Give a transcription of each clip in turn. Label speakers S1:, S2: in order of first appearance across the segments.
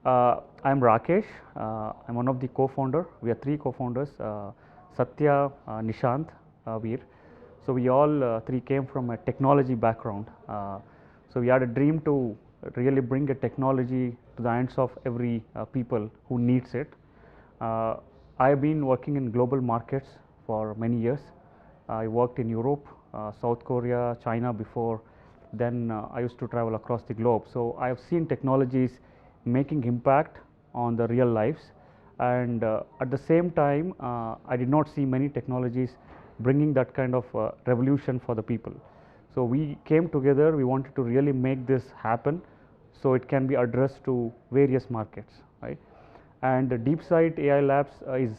S1: I'm Rakesh. I'm one of the co-founder. We are three co-founders, Satya, Nishant, Veer. So we all three came from a technology background. So we had a dream to really bring a technology to the hands of every people who needs it. I've been working in global markets for many years. I worked in Europe, South Korea, China before. Then I used to travel across the globe. So I have seen technologies making impact on the real lives, and at the same time I did not see many technologies bringing that kind of revolution for the people. So we came together, we wanted to really make this happen so it can be addressed to various markets, right? And DeepSight AI Labs is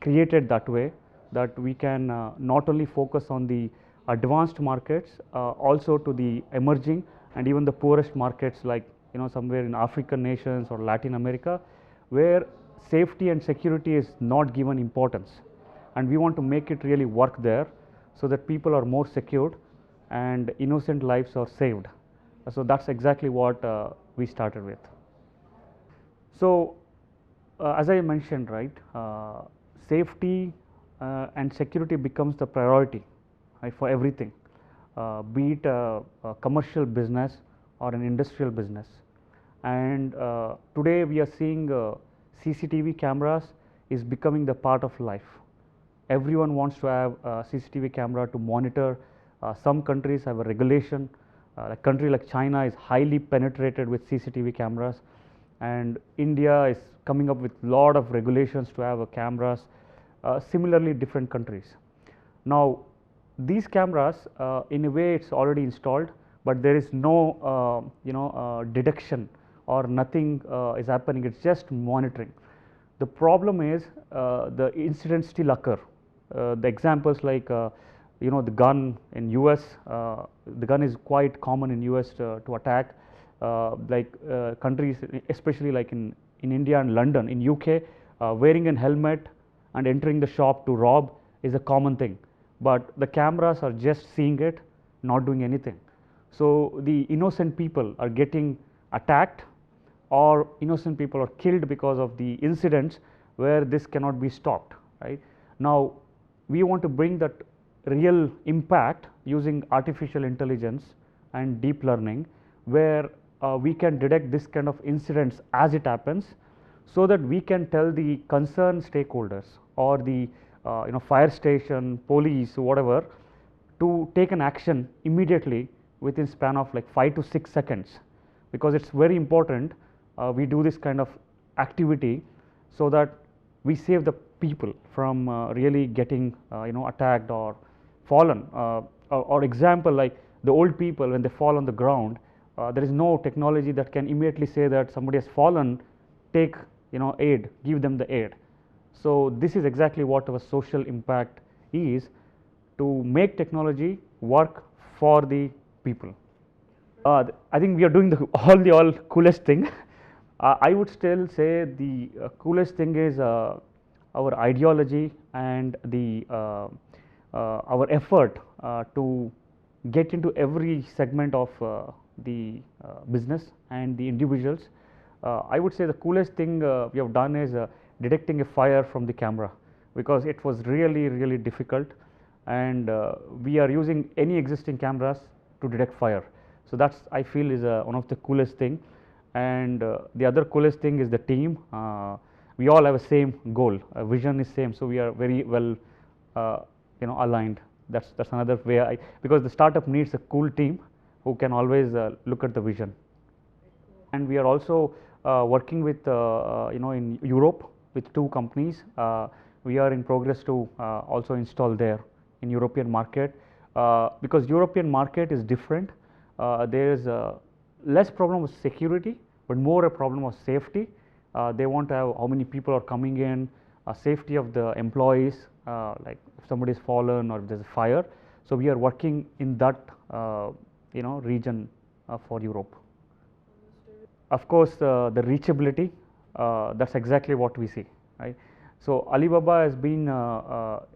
S1: created that way, that we can not only focus on the advanced markets, also to the emerging and even the poorest markets, like somewhere in African nations or Latin America, where safety and security is not given importance, and we want to make it really work there so that people are more secured and innocent lives are saved. So that's exactly what we started with. So as I mentioned, right, safety and security becomes the priority, right, for everything, be it a commercial business or an industrial business. And today we are seeing CCTV cameras is becoming the part of life. Everyone wants to have a CCTV camera to monitor. Some countries have a regulation. A country like China is highly penetrated with CCTV cameras, and India is coming up with lot of regulations to have cameras. Similarly, different countries. Now, these cameras, in a way, it's already installed, but there is no detection or nothing is happening. It's just monitoring. The problem is the incidents still occur. The examples like the gun in US, the gun is quite common in US to attack. Countries, especially like in India and London, in UK, wearing a helmet and entering the shop to rob is a common thing, but the cameras are just seeing it, not doing anything. So the innocent people are getting attacked, or innocent people are killed because of the incidents where this cannot be stopped, right? Now we want to bring that real impact using artificial intelligence and deep learning, where we can detect this kind of incidents as it happens, so that we can tell the concerned stakeholders or the fire station, police, whatever, to take an action immediately within span of like 5 to 6 seconds, because it's very important we do this kind of activity so that we save the people from really getting attacked or fallen. Or example, like the old people, when they fall on the ground, there is no technology that can immediately say that somebody has fallen, take aid, give them the aid. So this is exactly what our social impact is, to make technology work for the people. I think we are doing all coolest thing. I would still say the coolest thing is our ideology and the our effort to get into every segment of the business and the individuals. I would say the coolest thing we have done is detecting a fire from the camera, because it was really difficult, and we are using any existing cameras to detect fire. So that's, I feel, is one of the coolest thing. And the other coolest thing is the team. We all have a same goal, vision is same, so we are very well aligned. That's another way, because the startup needs a cool team who can always look at the vision. And we are also working with in Europe with 2 companies. We are in progress to also install there in European market, because European market is different. There is less problem with security, but more a problem of safety. They want to have how many people are coming in, safety of the employees, like if somebody is fallen or if there is a fire. So we are working in that region for Europe. Of course, the reachability, that's exactly what we see, right? So Alibaba has been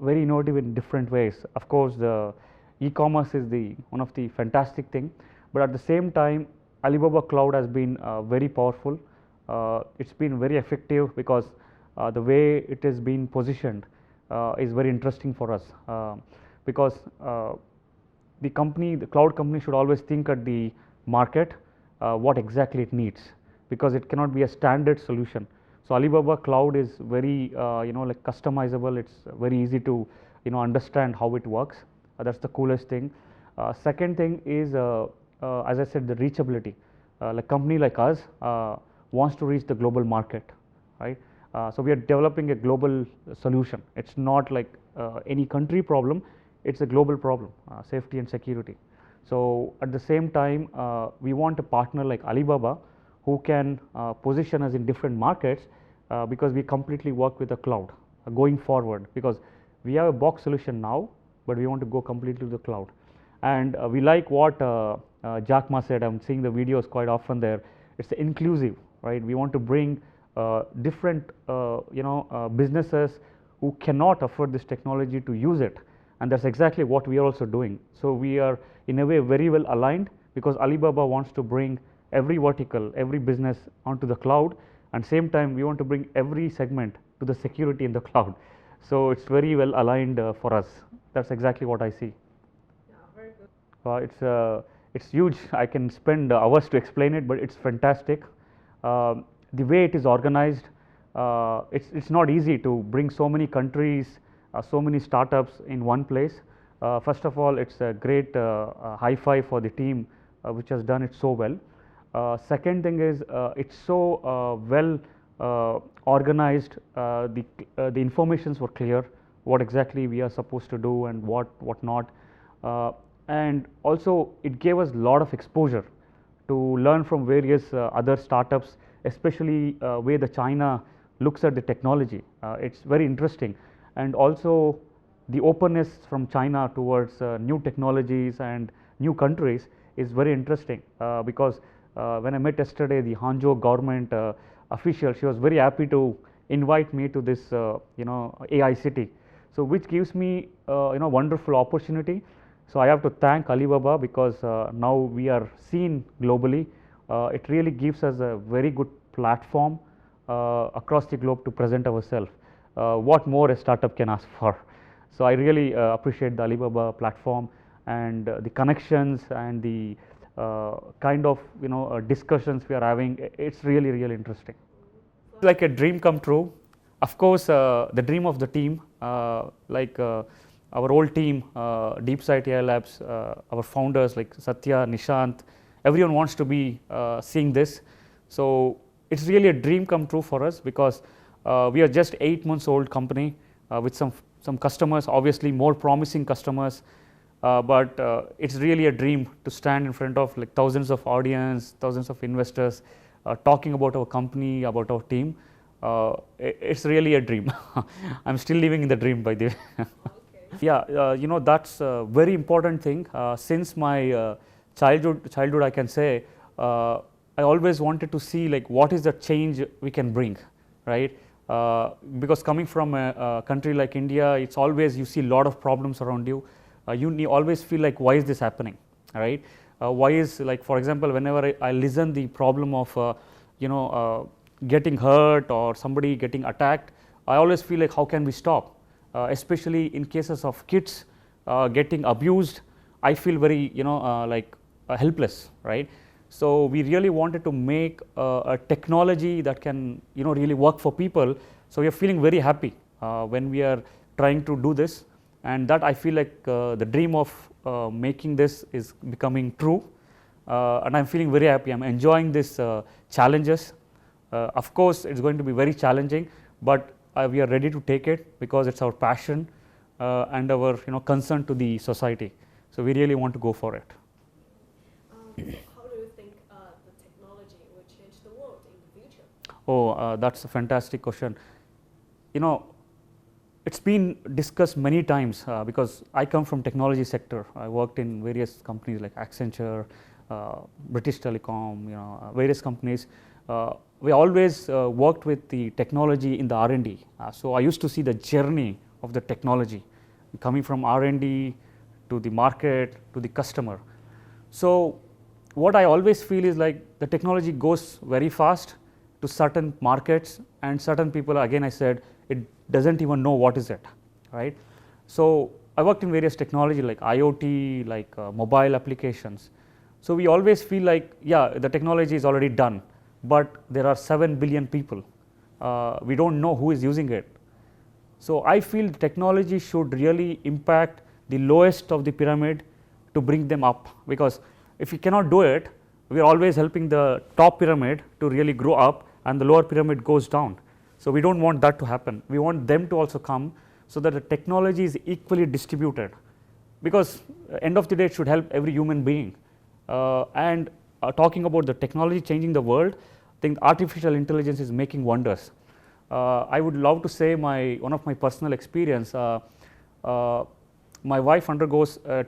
S1: very innovative in different ways. Of course, the e-commerce is one of the fantastic thing, but at the same time, Alibaba Cloud has been very powerful. it's been very effective because the way it is being positioned is very interesting for us, because the company, the cloud company should always think at the market what exactly it needs, because it cannot be a standard solution. So Alibaba Cloud is very like customizable. It's very easy to understand how it works. That's the coolest thing. Second thing is, as I said, the reachability. Like company like us wants to reach the global market, right? So we are developing a global solution. It's not like any country problem. It's a global problem, safety and security. So at the same time, we want a partner like Alibaba who can position us in different markets, because we completely work with the cloud going forward, because we have a box solution now, but we want to go completely to the cloud. And we like what Jack Ma said. I'm seeing the videos quite often there. It's inclusive, right? We want to bring different businesses who cannot afford this technology to use it, and that's exactly what we are also doing. So we are in a way very well aligned, because Alibaba wants to bring every vertical, every business onto the cloud, and same time we want to bring every segment to the security in the cloud. So it's very well aligned for us. That's exactly what I see.
S2: Yeah, very good.
S1: It's huge. I can spend hours to explain it, but it's fantastic. The way it is organized, it's not easy to bring so many countries, so many startups in one place. First of all, it's a great high five for the team which has done it so well. Second thing is, it's so well organized. The informations were clear, what exactly we are supposed to do and what not. And also it gave us a lot of exposure to learn from various other startups, especially where the China looks at the technology. It's very interesting. And also the openness from China towards new technologies and new countries is very interesting, because when I met yesterday the Hangzhou government official, she was very happy to invite me to this AI city. So which gives me wonderful opportunity. So I have to thank Alibaba, because now we are seen globally. It really gives us a very good platform across the globe to present ourselves. What more a startup can ask for? So I really appreciate the Alibaba platform and the connections and the kind of discussions we are having. It's really interesting. It's like a dream come true. Of course, the dream of the team, like our old team, DeepSight AI Labs, our founders like Satya, Nishant, everyone wants to be seeing this. So it's really a dream come true for us, because we are just 8 months old company with some customers, obviously more promising customers, but it's really a dream to stand in front of like thousands of audience, thousands of investors, talking about our company, about our team. It's really a dream. I'm still living in the dream, by the way. Yeah, that's a very important thing. Since my childhood, I can say, I always wanted to see like what is the change we can bring, right? Because coming from a country like India, it's always you see a lot of problems around you. You always feel like, why is this happening, right? Why is, like, for example, whenever I listen the problem of getting hurt or somebody getting attacked, I always feel like, how can we stop? Especially in cases of kids getting abused, I feel very helpless, right? So we really wanted to make a technology that can really work for people. So we are feeling very happy when we are trying to do this, and that I feel like the dream of making this is becoming true, and I'm feeling very happy. I'm enjoying these challenges. Of course, it's going to be very challenging, but we are ready to take it, because it's our passion and our concern to the society. So we really want to go for it.
S2: How do you think the technology will change the world in the future?
S1: Oh, that's a fantastic question. It's been discussed many times, because I come from technology sector. I worked in various companies like Accenture, British Telecom, various companies. We always worked with the technology in the R&D. So I used to see the journey of the technology coming from R&D to the market to the customer. So what I always feel is like the technology goes very fast, to certain markets, and certain people, again I said, it doesn't even know what is it, right? So I worked in various technology like IoT, like mobile applications. So we always feel like, yeah, the technology is already done, but there are 7 billion people. We don't know who is using it. So I feel technology should really impact the lowest of the pyramid to bring them up, because if we cannot do it, we are always helping the top pyramid to really grow up and the lower pyramid goes down. So we don't want that to happen. We want them to also come so that the technology is equally distributed, because end of the day it should help every human being. And talking about the technology changing the world, I think artificial intelligence is making wonders. I would love to say one of my personal experience. My wife undergoes a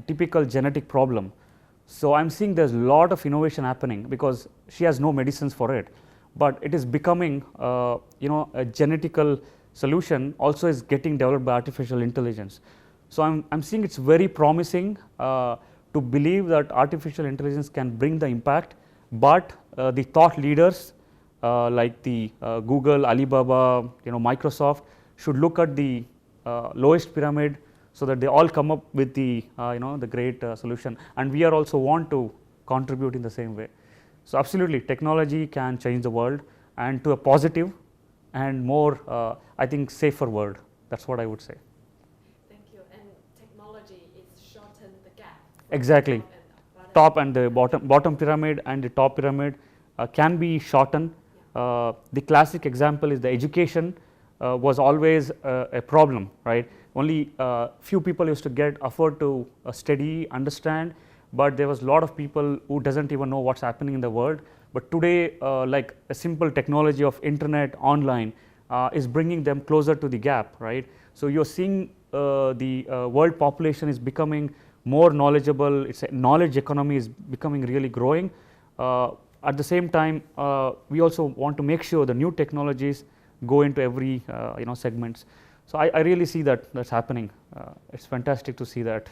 S1: typical genetic problem. So I'm seeing there's a lot of innovation happening because she has no medicines for it, but it is becoming a genetical solution also is getting developed by artificial intelligence. So I'm seeing it's very promising to believe that artificial intelligence can bring the impact, but the thought leaders like the Google, Alibaba, Microsoft should look at the lowest pyramid so that they all come up with the the great solution, and we are also want to contribute in the same way. So absolutely, technology can change the world, and to a positive and more I think safer world. That's what I would say.
S2: Thank you. And technology is shorten the gap.
S1: Exactly. Top and the bottom pyramid and the top pyramid can be shortened. The classic example is the education was always a problem, right? Only few people used to afford to study, understand, but there was a lot of people who doesn't even know what's happening in the world. But today, like a simple technology of internet, online, is bringing them closer to the gap, right? So you're seeing the world population is becoming more knowledgeable. It's a knowledge economy is becoming really growing. At the same time, we also want to make sure the new technologies go into every segments. So I really see that that's happening. It's fantastic to see that.